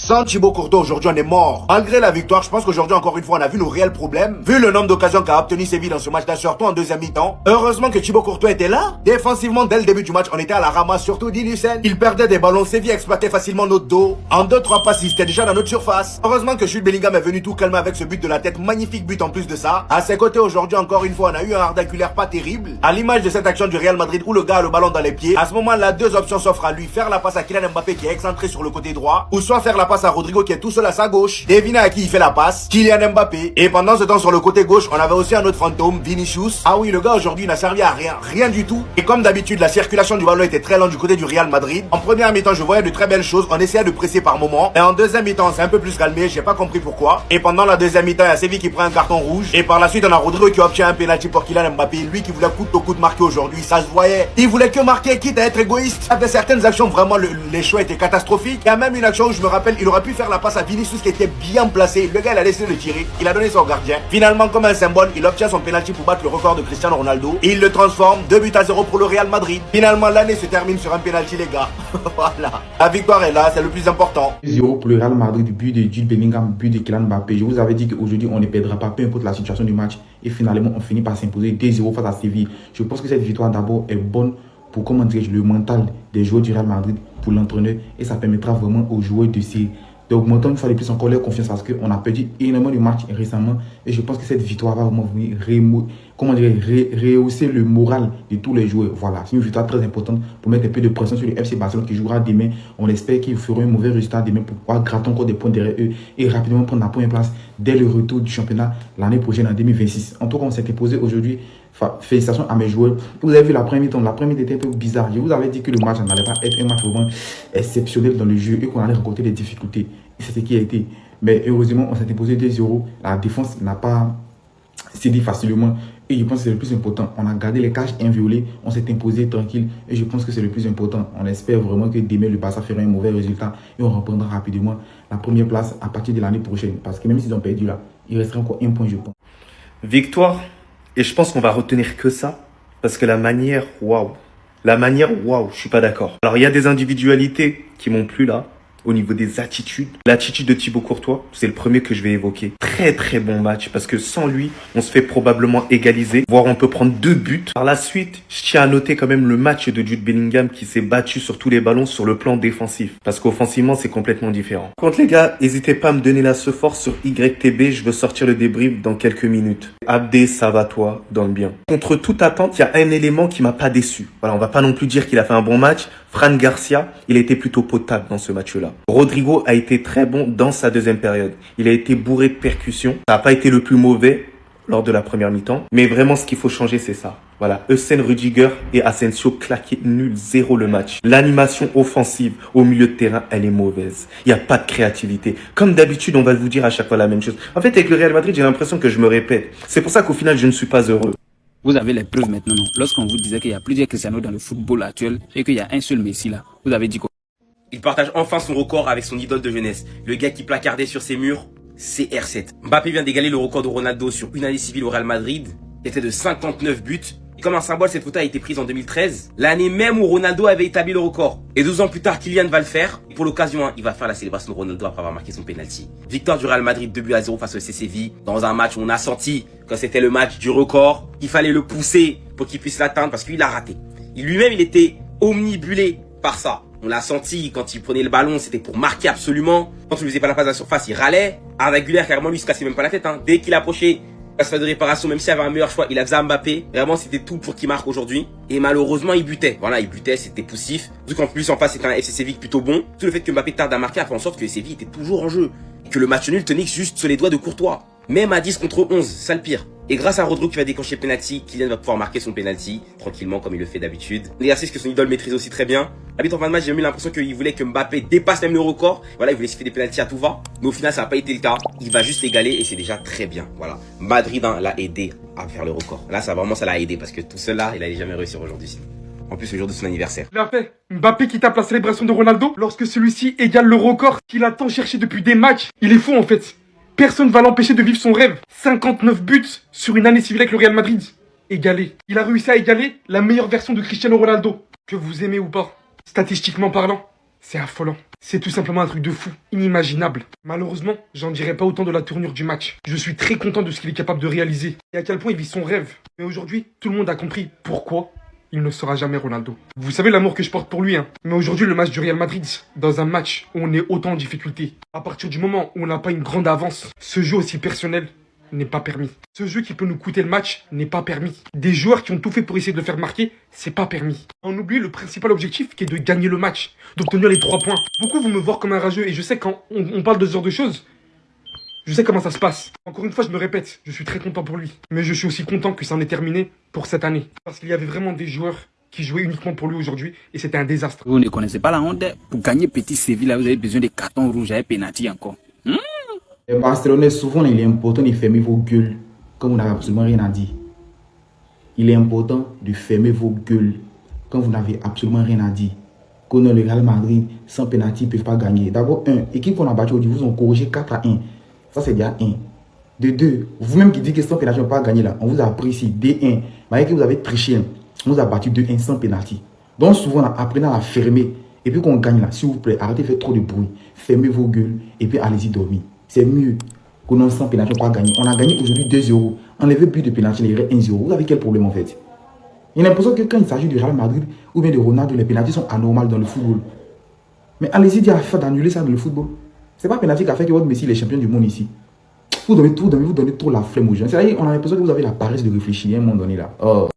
Sans Thibaut Courtois, aujourd'hui, on est mort. Malgré la victoire, je pense qu'aujourd'hui, encore une fois, on a vu nos réels problèmes. Vu le nombre d'occasions qu'a obtenu Séville dans ce match-là, surtout en deuxième mi-temps. Heureusement que Thibaut Courtois était là. Défensivement, dès le début du match, on était à la ramasse, surtout d'Inusen. Il perdait des ballons, Séville exploitait facilement notre dos. En 2-3 passes, il était déjà dans notre surface. Heureusement que Jude Bellingham est venu tout calmer avec ce but de la tête. Magnifique but en plus de ça. À ses côtés, aujourd'hui, encore une fois, on a eu un ardaculaire pas terrible. À l'image de cette action du Real Madrid où le gars a le ballon dans les pieds. À ce moment-là, deux options s'offrent à lui. Faire la passe à Kylian Mbappé qui est excentré sur le côté droit. Ou soit faire la passe à Rodrigo qui est tout seul à sa gauche. Devinez à qui il fait la passe. Kylian Mbappé. Et pendant ce temps, sur le côté gauche, on avait aussi un autre fantôme, Vinicius. Ah oui, le gars aujourd'hui n'a servi à rien. Rien du tout. Et comme d'habitude, la circulation du ballon était très lente du côté du Real Madrid. En première mi-temps, je voyais de très belles choses. On essayait de presser par moment. Et en deuxième mi-temps, c'est un peu plus calmé. J'ai pas compris pourquoi. Et pendant la deuxième mi-temps, il y a Séville qui prend un carton rouge. Et par la suite, on a Rodrigo qui obtient un penalty pour Kylian Mbappé. Lui qui voulait coûte au coup de marquer aujourd'hui. Ça se voyait. Il voulait que marquer, quitte à être égoïste. Avec certaines actions, vraiment, les choix étaient catastrophiques. Il y a même une action où je me rappelle, il aurait pu faire la passe à Vinicius qui était bien placé. Le gars, il a décidé de tirer. Il a donné son gardien. Finalement, comme un symbole, il obtient son penalty pour battre le record de Cristiano Ronaldo. Et il le transforme 2-0 pour le Real Madrid. Finalement, l'année se termine sur un penalty, les gars. Voilà. La victoire est là, c'est le plus important. 0 pour le Real Madrid, but de Jude Bellingham, but de Kylian Mbappé. Je vous avais dit qu'aujourd'hui, on ne perdra pas, peu importe la situation du match. Et finalement, on finit par s'imposer 2-0 face à Séville. Je pense que cette victoire d'abord est bonne pour, comment dirais-je, le mental des joueurs du Real Madrid, pour l'entraîneur. Et ça permettra vraiment aux joueurs d'augmenter une fois de plus encore leur confiance parce qu'on a perdu énormément de matchs récemment. Et je pense que cette victoire va vraiment venir rehausser le moral de tous les joueurs. Voilà, c'est une victoire très importante pour mettre un peu de pression sur le FC Barcelone qui jouera demain. On espère qu'ils feront un mauvais résultat demain pour pouvoir gratter encore des points derrière eux et rapidement prendre la première place dès le retour du championnat l'année prochaine en 2026. En tout cas, on s'est imposé aujourd'hui. Félicitations à mes joueurs. Vous avez vu la première mi-temps. La première mi-temps était un peu bizarre. Je vous avais dit que le match n'allait pas être un match vraiment exceptionnel dans le jeu et qu'on allait rencontrer des difficultés. Et c'est ce qui a été. Mais heureusement, on s'est imposé 2-0. La défense n'a pas cédé facilement. Et je pense que c'est le plus important. On a gardé les cages inviolées. On s'est imposé tranquille. Et je pense que c'est le plus important. On espère vraiment que demain, le Barça fera un mauvais résultat. Et on reprendra rapidement la première place à partir de l'année prochaine. Parce que même s'ils ont perdu là, il restera encore un point, je pense. Victoire. Et je pense qu'on va retenir que ça. Parce que la manière, waouh. Je suis pas d'accord. Alors, il y a des individualités qui m'ont plu là. Au niveau des attitudes. L'attitude de Thibaut Courtois, c'est le premier que je vais évoquer. Très très bon match parce que sans lui, on se fait probablement égaliser, voire on peut prendre 2 buts. Par la suite, je tiens à noter quand même le match de Jude Bellingham qui s'est battu sur tous les ballons sur le plan défensif. Parce qu'offensivement, c'est complètement différent. Contre les gars, n'hésitez pas à me donner la force sur YTB, je veux sortir le débrief dans quelques minutes. Abdé, ça va toi, dans le bien. Contre toute attente, il y a un élément qui m'a pas déçu. Voilà, on va pas non plus dire qu'il a fait un bon match. Fran Garcia, il a été plutôt potable dans ce match-là. Rodrigo a été très bon dans sa deuxième période. Il a été bourré de percussions. Ça n'a pas été le plus mauvais lors de la première mi-temps. Mais vraiment, ce qu'il faut changer, c'est ça. Voilà, Heusen, Rudiger et Asensio claqué nul 0 le match. L'animation offensive au milieu de terrain, elle est mauvaise. Il n'y a pas de créativité. Comme d'habitude, on va vous dire à chaque fois la même chose. En fait, avec le Real Madrid, j'ai l'impression que je me répète. C'est pour ça qu'au final, je ne suis pas heureux. Vous avez les preuves maintenant, non? Lorsqu'on vous disait qu'il y a plusieurs Cristiano dans le football actuel et qu'il y a un seul Messi là, vous avez dit quoi? Il partage enfin son record avec son idole de jeunesse, le gars qui placardait sur ses murs, CR7. Mbappé vient d'égaler le record de Ronaldo sur une année civile au Real Madrid, qui était de 59 buts. Et comme un symbole, cette photo a été prise en 2013, l'année même où Ronaldo avait établi le record. Et 12 ans plus tard, Kylian va le faire. Et pour l'occasion, il va faire la célébration de Ronaldo après avoir marqué son penalty. Victoire du Real Madrid 2-0 face au FC Séville, dans un match où on a senti que c'était le match du record. Il fallait le pousser pour qu'il puisse l'atteindre parce qu'il a raté. Lui-même, il était omnibulé par ça. On l'a senti quand il prenait le ballon, c'était pour marquer absolument. Quand on lui faisait pas la passe à la surface, il râlait. Arda Güler, carrément, lui, il se cassait même pas la tête. Dès qu'il approchait la phase de réparation, même s'il avait un meilleur choix, il a fait à Mbappé. Vraiment, c'était tout pour qu'il marque aujourd'hui. Et malheureusement, il butait. Voilà, il butait, c'était poussif. Surtout qu'en plus, en face, c'était un FC Séville plutôt bon. Tout le fait que Mbappé tarde à marquer a fait en sorte que Séville était toujours en jeu. Et que le match nul tenait juste sur les doigts de Courtois. Même à 10 contre 11, ça le pire. Et grâce à Rodrigo qui va déclencher le penalty, Kylian va pouvoir marquer son penalty tranquillement comme il le fait d'habitude. L'exercice que son idole maîtrise aussi très bien. Habite en fin de match, j'ai eu l'impression qu'il voulait que Mbappé dépasse même le record. Voilà, il voulait se faire des penalties à tout va. Mais au final, ça n'a pas été le cas. Il va juste égaler et c'est déjà très bien. Voilà. Madrid l'a aidé à faire le record. Là, ça l'a aidé parce que tout seul là, il n'allait jamais réussir aujourd'hui. En plus, le jour de son anniversaire. Il a fait. Mbappé qui tape la célébration de Ronaldo lorsque celui-ci égale le record qu'il a tant cherché depuis des matchs. Il est fou en fait. Personne ne va l'empêcher de vivre son rêve. 59 buts sur une année civile avec le Real Madrid. Égalé. Il a réussi à égaler la meilleure version de Cristiano Ronaldo. Que vous aimez ou pas, statistiquement parlant, c'est affolant. C'est tout simplement un truc de fou, inimaginable. Malheureusement, j'en dirai pas autant de la tournure du match. Je suis très content de ce qu'il est capable de réaliser et à quel point il vit son rêve. Mais aujourd'hui, tout le monde a compris pourquoi il ne sera jamais Ronaldo. Vous savez l'amour que je porte pour lui, hein. Mais aujourd'hui, le match du Real Madrid, dans un match où on est autant en difficulté, à partir du moment où on n'a pas une grande avance, ce jeu aussi personnel n'est pas permis. Ce jeu qui peut nous coûter le match n'est pas permis. Des joueurs qui ont tout fait pour essayer de le faire marquer, c'est pas permis. On oublie le principal objectif qui est de gagner le match, d'obtenir les 3 points. Beaucoup vont me voir comme un rageux et je sais quand on parle de ce genre de choses, je sais comment ça se passe. Encore une fois, je me répète, je suis très content pour lui. Mais je suis aussi content que ça en est terminé pour cette année. Parce qu'il y avait vraiment des joueurs qui jouaient uniquement pour lui aujourd'hui et c'était un désastre. Vous ne connaissez pas la honte. Pour gagner Petit Séville, là, vous avez besoin de cartons rouges et pénalty encore. Les Barcelonais, souvent, il est important de fermer vos gueules quand vous n'avez absolument rien à dire. Il est important de fermer vos gueules quand vous n'avez absolument rien à dire. Quand le Real Madrid, sans pénalty, ils ne peuvent pas gagner. D'abord, équipe qu'on a battue aujourd'hui, vous ont corrigé 4-1. Ça, c'est déjà 1. De 2, vous-même qui dites que sans pénalty, on ne peut pas gagner là. On vous a appris ici D1. Malgré que vous avez triché, on vous a battu 2-1 sans pénalty. Donc, souvent, apprenez à la fermer. Et puis, qu'on gagne là, s'il vous plaît, arrêtez de faire trop de bruit. Fermez vos gueules et puis allez-y dormir. C'est mieux que non sans pénalty, on ne peut pas gagner. On a gagné aujourd'hui 2-0. Enlevez plus de pénalty, il y aurait 1-0. Vous avez quel problème en fait? Il y a l'impression que quand il s'agit du Real Madrid ou bien de Ronaldo, les pénaltys sont anormales dans le football. Mais allez-y dire d'annuler ça dans le football. C'est pas pénalty qui a fait que votre Messi est champion du monde ici. Vous donnez trop la flemme aux gens. C'est-à-dire qu'on a l'impression que vous avez la paresse de réfléchir à un moment donné là. Oh.